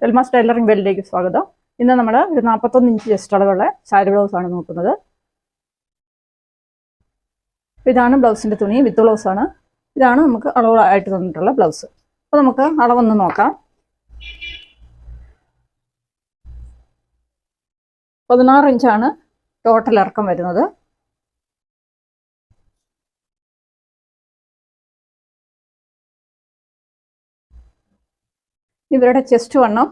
എൽമാസ് tailoring വേൾഡിലേക്ക് സ്വാഗതം. ഇന്ന് നമ്മൾ ഒരു 41 ഇഞ്ച് ചെസ്റ്റ് അളവുള്ള സാരി ബ്ലൗസ് ആണ് നോക്കുന്നത്. ഇതാണ് ബ്ലൗസിന്റെ തുണി, വിത്ത് ബ്ലൗസ് ആണ്. ഇതാണ് നമുക്ക് അളവായിട്ട് തന്നിട്ടുള്ള ബ്ലൗസ്. അപ്പോൾ നമുക്ക് അളവൊന്ന് നോക്കാം. 16 ഇഞ്ചാണ് ടോട്ടൽ ഇറക്കം വരുന്നത്. ഇവരുടെ ചെസ്റ്റ് വണ്ണം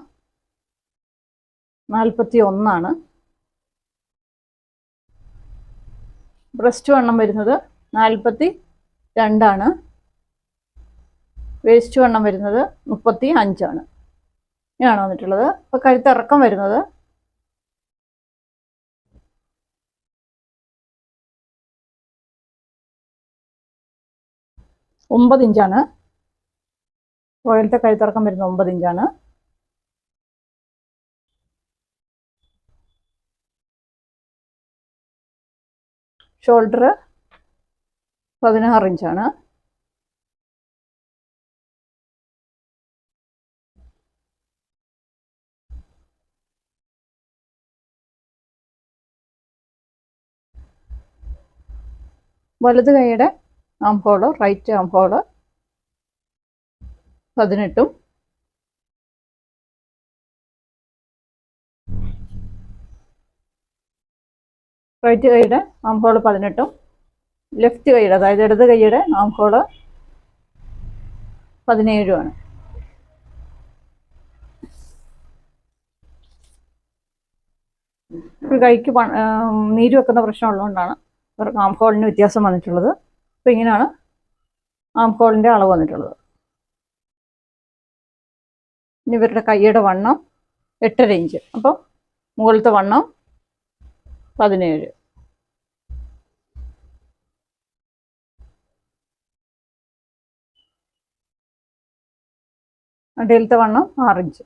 41 ആണ്. ബ്രസ്റ്റ് വണ്ണം വരുന്നത് 42 ആണ്. വേസ്റ്റ് വണ്ണം വരുന്നത് 35 ആണ്. ഇങ്ങനെയാണ് വന്നിട്ടുള്ളത്. അപ്പോൾ കഴുത്തിറക്കം വരുന്നത് 9 ഇഞ്ചാണ്. റോയലത്തെ കഴുത്തിറക്കം വരുന്നത് 9 ഇഞ്ചാണ്. ഷോൾഡർ 16 ഇഞ്ചാണ്. വലത് കൈയുടെ arm hole, right arm hole 18ഉം റൈറ്റ് കൈയുടെ ആം ഹോള് 18ഉം ലെഫ്റ്റ് കൈയുടെ, അതായത് ഇടത് കൈയുടെ ആം ഹോള് 17ഉം ആണ്. ഒരു കൈക്ക് നീര് വെക്കുന്ന പ്രശ്നം ഉള്ളതുകൊണ്ടാണ് ആം ഹോളിന് വ്യത്യാസം വന്നിട്ടുള്ളത്. അപ്പോൾ ഇങ്ങനെയാണ് ആം ഹോളിൻ്റെ അളവ് വന്നിട്ടുള്ളത്. ഇനി ഇവരുടെ കൈയുടെ വണ്ണം 8.5 ഇഞ്ച്. അപ്പോൾ മുകളിലത്തെ വണ്ണം 17. അടിയിലത്തെ വണ്ണം 6 ഇഞ്ച്.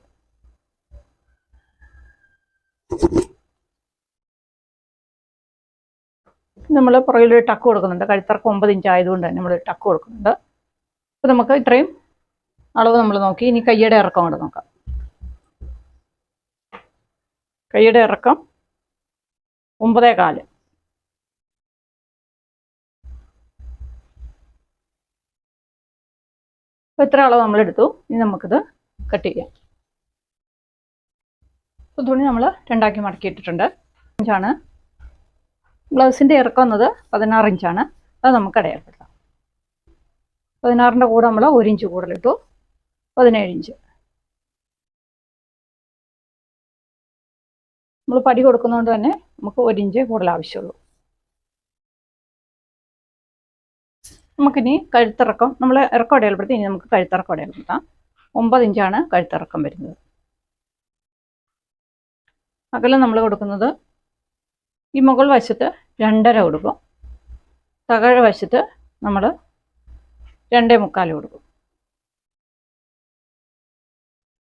നമ്മൾ പുറകിലൊരു ടക്ക് കൊടുക്കുന്നുണ്ട്. കഴുത്തിറക്കം 9 ഇഞ്ച് ആയതുകൊണ്ട് തന്നെ നമ്മൾ ടക്ക് കൊടുക്കുന്നുണ്ട്. അപ്പോൾ നമുക്ക് ഇത്രയും അളവ് നമ്മൾ നോക്കി. ഇനി കയ്യുടെ ഇറക്കം കൂടെ നോക്കാം. കയ്യുടെ ഇറക്കം 9.25. അപ്പോൾ ഇത്ര അളവ് നമ്മളെടുത്തു. ഇനി നമുക്കിത് കട്ട് ചെയ്യാം. അപ്പോൾ തുണി നമ്മൾ രണ്ടാക്കി മടക്കിയിട്ടിട്ടുണ്ട്. ഇഞ്ചാണ് ബ്ലൗസിൻ്റെ ഇറക്കം എന്നത് 16 ഇഞ്ചാണ്. അത് നമുക്ക് അടയാളപ്പെടുത്താം. 16ൻ്റെ കൂടെ നമ്മൾ 1 ഇഞ്ച് കൂടുതലിട്ടു, 17 ഇഞ്ച്. നമ്മൾ പടി കൊടുക്കുന്നതുകൊണ്ട് തന്നെ നമുക്ക് 1 ഇഞ്ച് കൂടുതൽ ആവശ്യമുള്ളൂ. നമുക്കിനി കഴുത്തിറക്കം നമ്മൾ ഇറക്കം അടയാളപ്പെടുത്തി. ഇനി നമുക്ക് കഴുത്തിറക്കം അടയാളപ്പെടുത്താം. 9 ഇഞ്ചാണ് കഴുത്തിറക്കം വരുന്നത്. അകലം നമ്മൾ കൊടുക്കുന്നത് ഈ മുകൾ വശത്ത് 2.5 കൊടുക്കും. താഴെ വശത്ത് നമ്മൾ 2.25 കൊടുക്കും.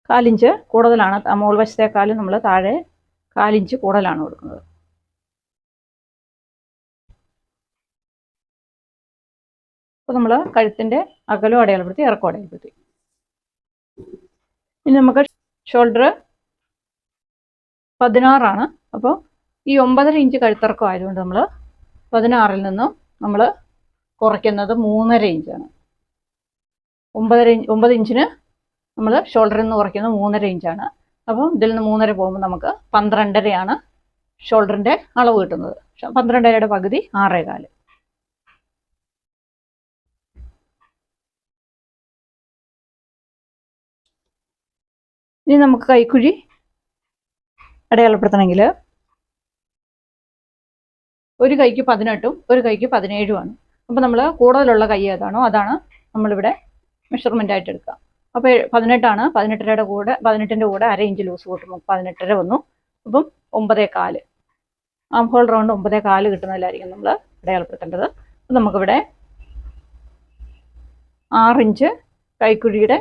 4 ഇഞ്ച് കൂടുതലാണ്. മുകൾ വശത്തേക്കാൾ നമ്മൾ താഴെ 4 ഇഞ്ച് കൂടുതലാണ് കൊടുക്കുന്നത്. അപ്പോൾ നമ്മൾ കഴുത്തിൻ്റെ അകലം അടയാളപ്പെടുത്തി, ഇറക്കം അടയാളപ്പെടുത്തി. ഇനി നമുക്ക് ഷോൾഡർ 16 ആണ്. അപ്പോൾ ഈ 9.5 ഇഞ്ച് കഴുത്തിറക്കം ആയതുകൊണ്ട് നമ്മൾ 16ൽ നിന്നും നമ്മൾ കുറയ്ക്കുന്നത് 3.5 ഇഞ്ചാണ്. 9 ഇഞ്ചിന് നമ്മൾ ഷോൾഡറിൽ നിന്ന് കുറയ്ക്കുന്നത് 3.5 ഇഞ്ചാണ്. അപ്പം ഇതിൽ നിന്ന് 3.5 പോകുമ്പോൾ നമുക്ക് 12.5 ഷോൾഡറിൻ്റെ അളവ് കിട്ടുന്നത്. 12.5യുടെ പകുതി 6.25. ഇനി നമുക്ക് കൈക്കുഴി അടയാളപ്പെടുത്തണമെങ്കിൽ ഒരു കൈക്ക് 18ഉം ഒരു കൈക്ക് 17ഉം ആണ്. അപ്പോൾ നമ്മൾ കൂടുതലുള്ള കൈ ഏതാണോ അതാണ് നമ്മളിവിടെ മെഷർമെൻ്റ് ആയിട്ട് എടുക്കുക. അപ്പോൾ 18 18ൻ്റെ കൂടെ 1/2 ഇഞ്ച് ലൂസ് കൂട്ടുമ്പോൾ 18.5 വന്നു. അപ്പം 9.25 ആം ഹോൾ റൗണ്ട് 9.25 കിട്ടുന്നതിലായിരിക്കും നമ്മൾ അടയാളപ്പെടുത്തേണ്ടത്. അപ്പം നമുക്കിവിടെ 6 ഇഞ്ച് കൈക്കുഴിയുടെ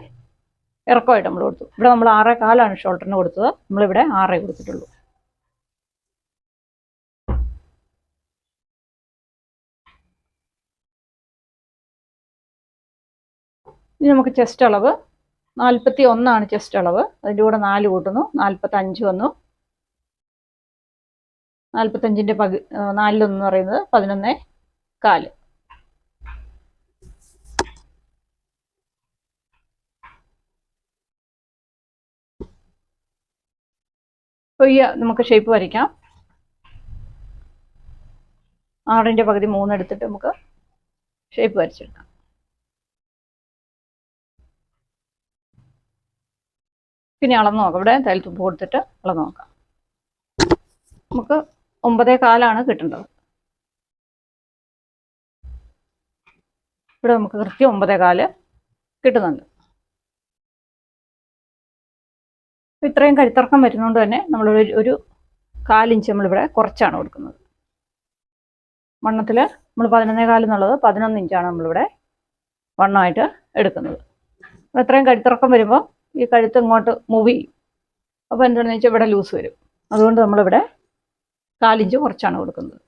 ഇറക്കമായിട്ട് നമ്മൾ കൊടുത്തു. ഇവിടെ നമ്മൾ 6.25 ഷോൾഡറിന് കൊടുത്തത്. നമ്മളിവിടെ 6 കൊടുത്തിട്ടുള്ളൂ. ഇനി നമുക്ക് ചെസ്റ്റ് അളവ് 41 ചെസ്റ്റ് അളവ്. അതിൻ്റെ കൂടെ 4 കൂട്ടുന്നു, 45 വന്നു. 45ൻ്റെ 4 എന്ന് പറയുന്നത് 11.25. അപ്പോൾ ഈ നമുക്ക് ഷേപ്പ് വരയ്ക്കാം. 6ൻ്റെ പകുതി 3 എടുത്തിട്ട് നമുക്ക് ഷേപ്പ് വരച്ചെടുക്കാം. പിന്നെ അളന്ന് നോക്കാം. ഇവിടെ തയ്യൽ തുമ്പ് കൊടുത്തിട്ട് അളന്ന് നോക്കാം. നമുക്ക് 9.25 കിട്ടേണ്ടത്. ഇവിടെ നമുക്ക് കൃത്യം 9.25 കിട്ടുന്നുണ്ട്. ഇത്രയും കഴുത്തിറക്കം വരുന്നതുകൊണ്ട് തന്നെ നമ്മൾ ഒരു 1/4 ഇഞ്ച് നമ്മളിവിടെ കുറച്ചാണ് കൊടുക്കുന്നത്. വണ്ണത്തിൽ നമ്മൾ 11.25 എന്നുള്ളത് 11 ഇഞ്ചാണ് നമ്മളിവിടെ വണ്ണമായിട്ട് എടുക്കുന്നത്. അപ്പോൾ ഇത്രയും കഴുത്തിറക്കം വരുമ്പോൾ ഈ കഴുത്ത് ഇങ്ങോട്ട് മൂവ് ചെയ്യും. അപ്പോൾ എന്താണെന്ന് വെച്ചാൽ ഇവിടെ ലൂസ് വരും. അതുകൊണ്ട് നമ്മളിവിടെ 1/4 ഇഞ്ച് കുറച്ചാണ് കൊടുക്കുന്നത്.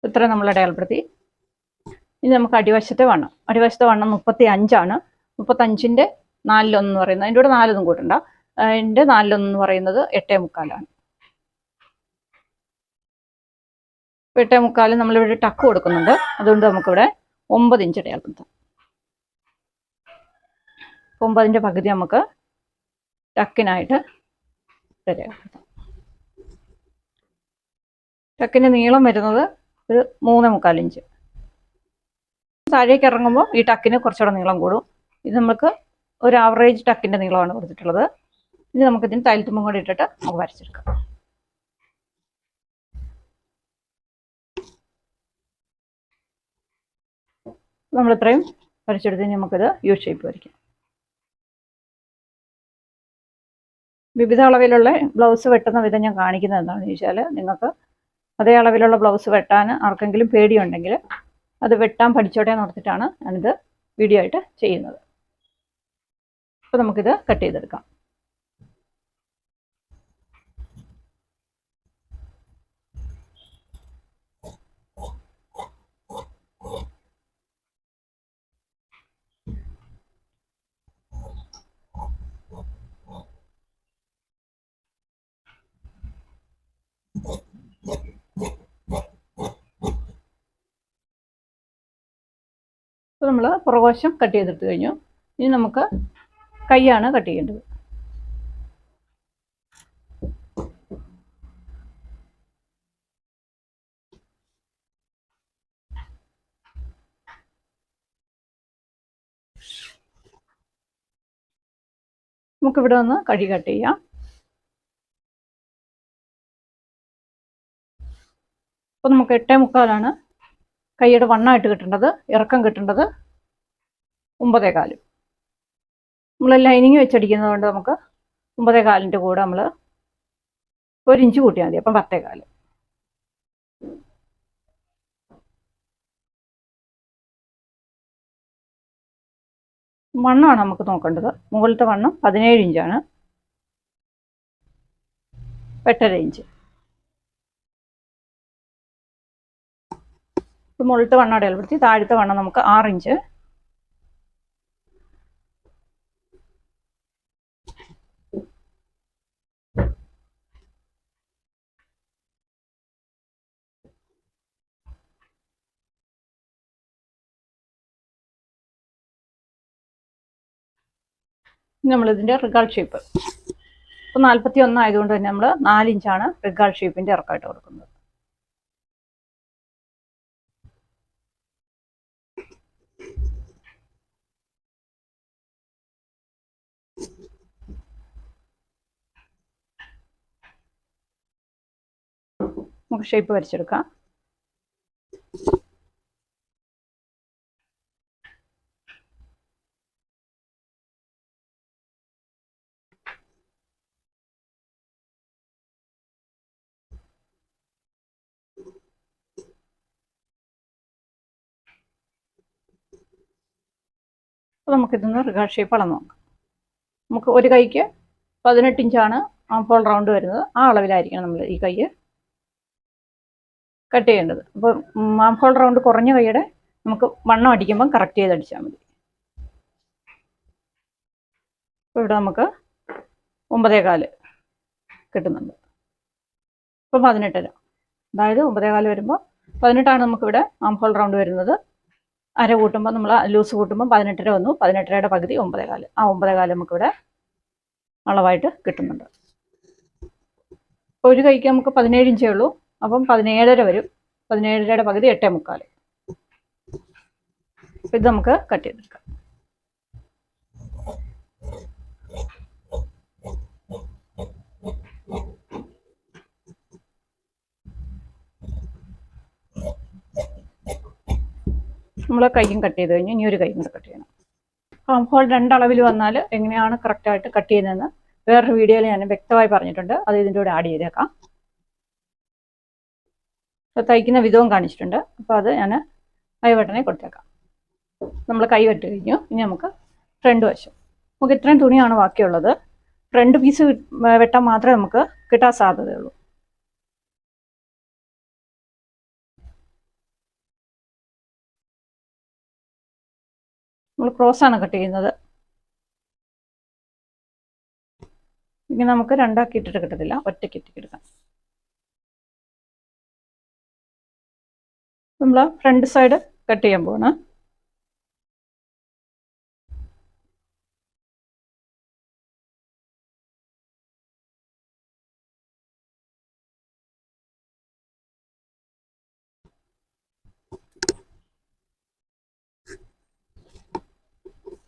ഇത്രയും നമ്മൾ അടയാളപ്പെടുത്തി. ഇനി നമുക്ക് അടിവശത്തെ വണ്ണം. അടിവശത്തെ വണ്ണം 35ആണ്. 35ൻ്റെ 4/1 എന്ന് പറയുന്നത്, അതിൻ്റെ കൂടെ 4 കൂട്ടണ്ട. അതിൻ്റെ 4/1 എന്ന് പറയുന്നത് 8.25. 8.25 നമ്മളിവിടെ ടക്ക് കൊടുക്കുന്നുണ്ട്. അതുകൊണ്ട് നമുക്കിവിടെ 9 ഇഞ്ച് അടയാളപ്പെടുത്താം. 9ൻ്റെ പകുതി നമുക്ക് ടക്കിനായിട്ട് അടയാളപ്പെടുത്താം. ടക്കിൻ്റെ നീളം വരുന്നത് ഒരു 3.25 ഇഞ്ച്. താഴേക്ക് ഇറങ്ങുമ്പോൾ ഈ ടക്കിന് കുറച്ചുകൂടെ നീളം കൂടും. ഇത് നമുക്ക് ഒരു ആവറേജ് ടക്കിൻ്റെ നീളമാണ് കൊടുത്തിട്ടുള്ളത്. ഇനി നമുക്കിതിന് തയ്യൽ തുമ്പും കൂടി ഇട്ടിട്ട് നമുക്ക് വരച്ചെടുക്കാം. നമ്മളിത്രയും വരച്ചെടുത്ത് നമുക്കിത് യു ഷേപ്പ് വരയ്ക്കാം. വിവിധ അളവിലുള്ള ബ്ലൗസ് വെട്ടുന്ന വിധം ഞാൻ കാണിക്കുന്നത് എന്താണെന്ന് ചോദിച്ചാൽ, നിങ്ങൾക്ക് അതേ അളവിലുള്ള ബ്ലൗസ് വെട്ടാൻ ആർക്കെങ്കിലും പേടിയുണ്ടെങ്കിൽ അത് വെട്ടാൻ പഠിച്ചോട്ടെ എന്ന് ഓർത്തിട്ടാണ് ഞാനിത് വീഡിയോ ആയിട്ട് ചെയ്യുന്നത്. അപ്പോൾ നമുക്കിത് കട്ട് ചെയ്തെടുക്കാം. അപ്പോൾ നമ്മൾ പുറകുവശം കട്ട് ചെയ്തെടുത്ത് കഴിഞ്ഞു. ഇനി നമുക്ക് കൈയാണ് കട്ട് ചെയ്യേണ്ടത്. നമുക്കിവിടെ ഒന്ന് കൈ കട്ട് ചെയ്യാം. അപ്പോൾ നമുക്ക് 8.25 കൈയുടെ വണ്ണമായിട്ട് കിട്ടേണ്ടത്. ഇറക്കം കിട്ടേണ്ടത് 9.25. നമ്മൾ ലൈനിങ് വെച്ചടിക്കുന്നത് കൊണ്ട് നമുക്ക് 9.25ൻ്റെ കൂടെ നമ്മൾ 1 ഇഞ്ച് കൂട്ടിയാൽ മതി. അപ്പം 10.25. വണ്ണമാണ് നമുക്ക് നോക്കേണ്ടത്. മുകളിലത്തെ വണ്ണം 17 ഇഞ്ചാണ്. 8.5 ഇഞ്ച്. മുകളിലത്തെ വണ്ണം അടയാളപ്പെടുത്തി. താഴത്തെ വണ്ണം നമുക്ക് 6 ഇഞ്ച്. നമ്മളിതിൻ്റെ റിഗാൾ ഷേപ്പ് ഇപ്പോൾ 41 ആയതുകൊണ്ട് തന്നെ നമ്മൾ 4 ഇഞ്ചാണ് റിഗാൾ ഷേപ്പിൻ്റെ ഇറക്കമായിട്ട് കൊടുക്കുന്നത്. നമുക്ക് ഷേപ്പ് വരച്ചെടുക്കാം. അപ്പോൾ നമുക്കിതൊന്ന് റിഗാൾ ഷേപ്പ് അളന്ന് നോക്കാം. നമുക്ക് ഒരു കൈക്ക് 18 ഇഞ്ചാണ് ആംഹോൾ റൗണ്ട് വരുന്നത്. ആ അളവിലായിരിക്കണം നമ്മൾ ഈ കൈ കട്ട് ചെയ്യേണ്ടത്. അപ്പോൾ ആംഹോൾ റൗണ്ട് കുറഞ്ഞ കൈയുടെ നമുക്ക് വണ്ണം അടിക്കുമ്പം കറക്റ്റ് ചെയ്ത് അടിച്ചാൽ മതി. ഇപ്പോൾ ഇവിടെ നമുക്ക് 9.25 കിട്ടുന്നുണ്ട്. ഇപ്പോൾ 18.5, അതായത് 9.25 വരുമ്പോൾ 18 നമുക്കിവിടെ ആം ഹോൾ റൗണ്ട് വരുന്നത്. അര കൂട്ടുമ്പോൾ നമ്മൾ ലൂസ് കൂട്ടുമ്പോൾ 18.5 വന്നു. 18.5യുടെ പകുതി 9.25. ആ 9.25 നമുക്കിവിടെ അളവായിട്ട് കിട്ടുന്നുണ്ട്. ഒരു കൈക്ക് നമുക്ക് 17 ഇഞ്ചേ ഉള്ളൂ. അപ്പം 17.5 വരും. 17.5യുടെ പകുതി 8.25. ഇത് നമുക്ക് കട്ട് ചെയ്തെടുക്കാം. നമ്മൾ കൈയും കട്ട് ചെയ്ത് കഴിഞ്ഞ് ഇനി ഒരു കൈയും കൂടെ കട്ട് ചെയ്യണം. ആം ഹോൾ 2 അളവിൽ വന്നാൽ എങ്ങനെയാണ് കറക്റ്റായിട്ട് കട്ട് ചെയ്യുന്നതെന്ന് വേറൊരു വീഡിയോയിൽ ഞാൻ വ്യക്തമായി പറഞ്ഞിട്ടുണ്ട്. അത് ഇതിൻ്റെ കൂടെ ആഡ് ചെയ്തേക്കാം. തയ്ക്കുന്ന വിധവും കാണിച്ചിട്ടുണ്ട്. അപ്പോൾ അത് ഞാൻ ഐ ബട്ടനെ കൊടുത്തേക്കാം. നമ്മൾ കൈ വെട്ട് കഴിഞ്ഞു. ഇനി നമുക്ക് ഫ്രണ്ട് വശം. നമുക്ക് ഇത്രയും തുണിയാണ് ബാക്കിയുള്ളത്. ഫ്രണ്ട് പീസ് വെട്ടാൻ മാത്രമേ നമുക്ക് കിട്ടാൻ സാധ്യതയുള്ളൂ. നമ്മൾ ക്രോസാണ് കട്ട് ചെയ്യുന്നത്. ഇനി നമുക്ക് രണ്ടാക്കിയിട്ടിട്ട് കിട്ടത്തില്ല, ഒറ്റയ്ക്ക് ഇട്ടിട്ടെടുക്കാം. നമ്മൾ ഫ്രണ്ട് സൈഡ് കട്ട് ചെയ്യാൻ പോവാണ്.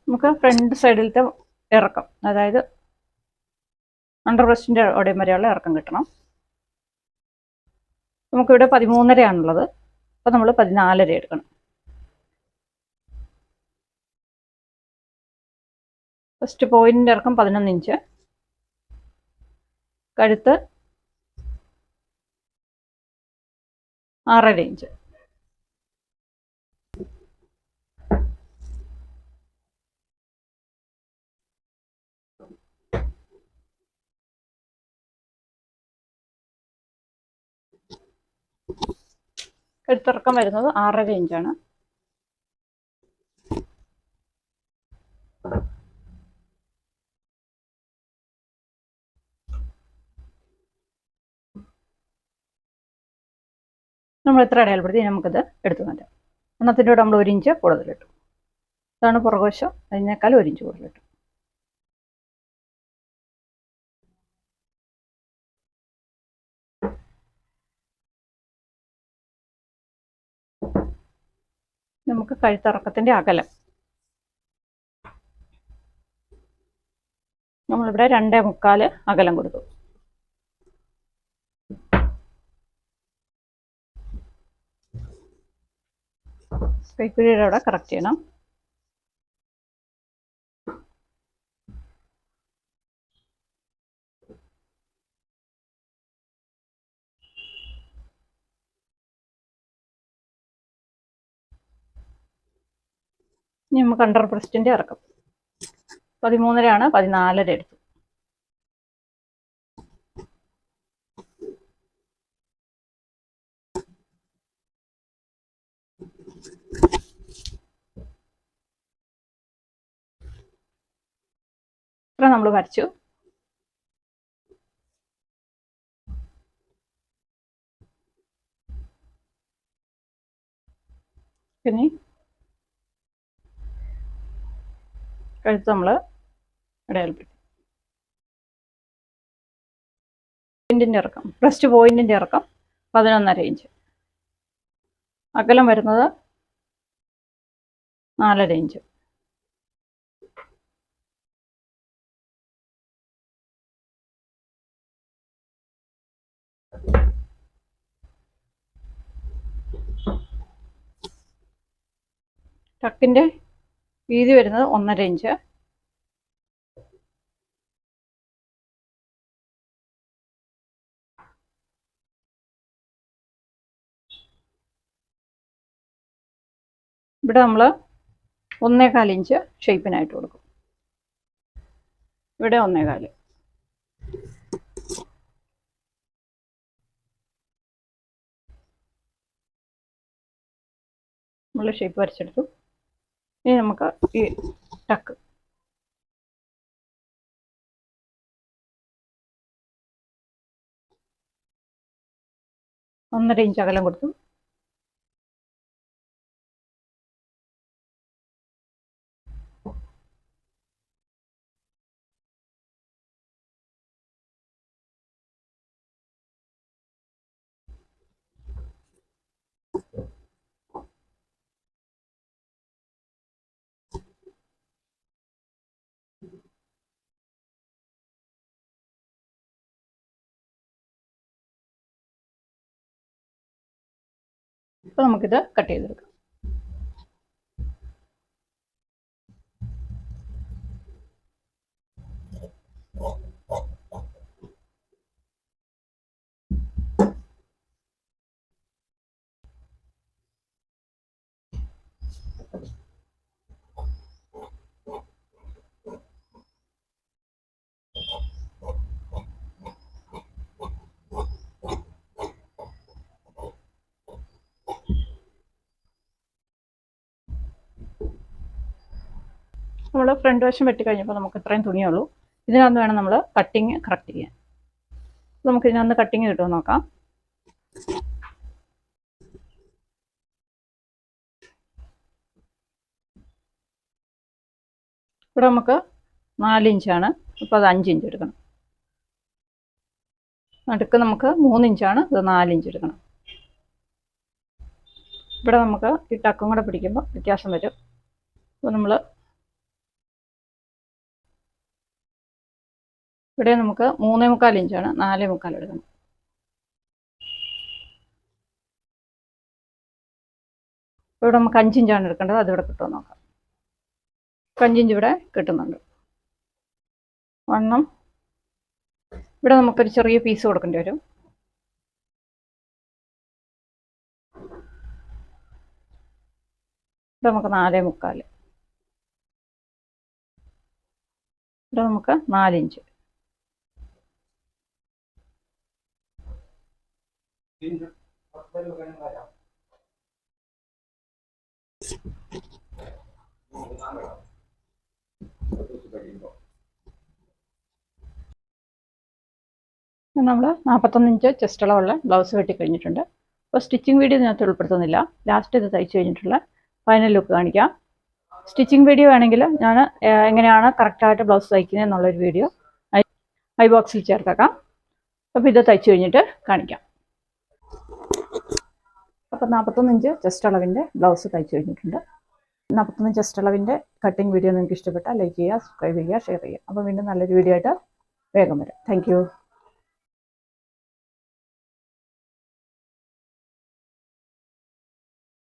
നമുക്ക് ഫ്രണ്ട് സൈഡിലത്തെ ഇറക്കം, അതായത് അണ്ടർ ബ്രസ്റ്റിൻ്റെ അവിടെയും വരെയുള്ള ഇറക്കം കിട്ടണം. നമുക്കിവിടെ 13.5 അപ്പോൾ നമ്മൾ 14.5 എടുക്കണം. ഫസ്റ്റ് പോയിന്റിൻ്റെ ഇറക്കം 11 ഇഞ്ച്, കഴുത്ത് 6.5 ഇഞ്ച്. കഴുത്തിറക്കം വരുന്നത് 6.5 ഇഞ്ചാണ്. നമ്മൾ എത്ര അടയാളപ്പെടുത്തി നമുക്കത് എടുത്തു മാറ്റാം. എണ്ണത്തിൻ്റെ കൂടെ നമ്മൾ 1 ഇഞ്ച് കൂടുതലിട്ടു. ഇതാണ് പുറകുവശം, അതിനേക്കാൾ 1 ഇഞ്ച് കൂടുതലിട്ടു. നമുക്ക് കഴുത്തിറക്കത്തിൻ്റെ അകലം നമ്മളിവിടെ 2.25 അകലം കൊടുത്തു. കൈക്കുഴിയുടെ അവിടെ കറക്റ്റ് ചെയ്യണം. ഇനി നമുക്ക് അണ്ടർ ബ്രസ്റ്റിൻ്റെ ഇറക്കം 13.5 14.5 എടുത്തു. ഇത്ര നമ്മൾ വരച്ചു. പിന്നെ കഴുത്ത് നമ്മൾ അടയാളപ്പെടുത്തി. പോയിന്റിൻ്റെ ഇറക്കം, ബ്രസ്റ്റ് പോയിന്റിൻ്റെ ഇറക്കം 11.5 ഇഞ്ച്, അകലം വരുന്നത് 4.5 ഇഞ്ച്. ടക്കിൻ്റെ വീതി വരുന്നത് 1.5 ഇഞ്ച്. ഇവിടെ നമ്മൾ 1.25 ഇഞ്ച് ഷേപ്പിനായിട്ട് കൊടുക്കും. ഇവിടെ 1.25. നമ്മൾ ഷേപ്പ് വരച്ചെടുത്തു. ഇനി നമുക്ക് ഈ ടക്ക് 1.5 ഇഞ്ച് അകലം കൊടുത്തു. അപ്പോൾ നമുക്കിത് കട്ട് ചെയ്തെടുക്കാം. നമ്മൾ ഫ്രണ്ട് വശം വെട്ടിക്കഴിഞ്ഞപ്പോൾ നമുക്ക് ഇത്രയും തുണിയുള്ളൂ. ഇതിനകത്ത് വേണം നമ്മൾ കട്ടിങ് കറക്റ്റ് ചെയ്യാൻ. നമുക്ക് ഇതിനകത്ത് കട്ടിങ് കിട്ടുമോ നോക്കാം. ഇവിടെ നമുക്ക് 4 ഇഞ്ചാണ്, അപ്പോൾ അത് 5 ഇഞ്ച് എടുക്കണം. നടുക്ക് നമുക്ക് 3 ഇഞ്ചാണ്, ഇത് 4 ഇഞ്ച് എടുക്കണം. ഇവിടെ നമുക്ക് ഈ ടക്കും കൂടെ പിടിക്കുമ്പോൾ വ്യത്യാസം വരും. അപ്പോൾ നമ്മൾ ഇവിടെ നമുക്ക് 3.25 ഇഞ്ചാണ്, 4.25 എടുക്കണം. ഇവിടെ നമുക്ക് 5 ഇഞ്ചാണ് എടുക്കേണ്ടത്. അതിവിടെ കിട്ടുമോ നോക്കാം. 5 ഇഞ്ച് ഇവിടെ കിട്ടുന്നുണ്ട്. വണ്ണം ഇവിടെ നമുക്കൊരു ചെറിയ പീസ് കൊടുക്കേണ്ടി വരും. ഇവിടെ നമുക്ക് 4.25. ഇവിടെ നമുക്ക് 4 ഇഞ്ച്. നമ്മൾ 41 ഇഞ്ച് ചെസ്റ്റ് അളവുള്ള ബ്ലൗസ് വെട്ടിക്കഴിഞ്ഞിട്ടുണ്ട്. അപ്പോൾ സ്റ്റിച്ചിങ് വീഡിയോ ഇതിനകത്ത് ഉൾപ്പെടുത്തുന്നില്ല. ലാസ്റ്റ് ഇത് തയ്ച്ച് കഴിഞ്ഞിട്ടുള്ള ഫൈനൽ ലുക്ക് കാണിക്കാം. സ്റ്റിച്ചിങ് വീഡിയോ ആണെങ്കിൽ ഞാൻ എങ്ങനെയാണ് കറക്റ്റായിട്ട് ബ്ലൗസ് തയ്ക്കുന്നത് എന്നുള്ളൊരു വീഡിയോ ഐ ബോക്സിൽ ചേർത്തേക്കാം. അപ്പോൾ ഇത് തയ്ച്ച് കഴിഞ്ഞിട്ട് കാണിക്കാം. അപ്പോൾ 41 ഇഞ്ച് ചെസ്റ്റ് അളവിൻ്റെ ബ്ലൗസ് തയ്ച്ച് കഴിഞ്ഞിട്ടുണ്ട്. 41 ചെസ്റ്റ് അളവിൻ്റെ കട്ടിങ് വീഡിയോ നിങ്ങൾക്ക് ഇഷ്ടപ്പെട്ടാൽ ലൈക്ക് ചെയ്യുക, സബ്സ്ക്രൈബ് ചെയ്യുക, ഷെയർ ചെയ്യുക. അപ്പോൾ വീണ്ടും നല്ലൊരു വീഡിയോ ആയിട്ട് വേഗം വരാം. Thank you.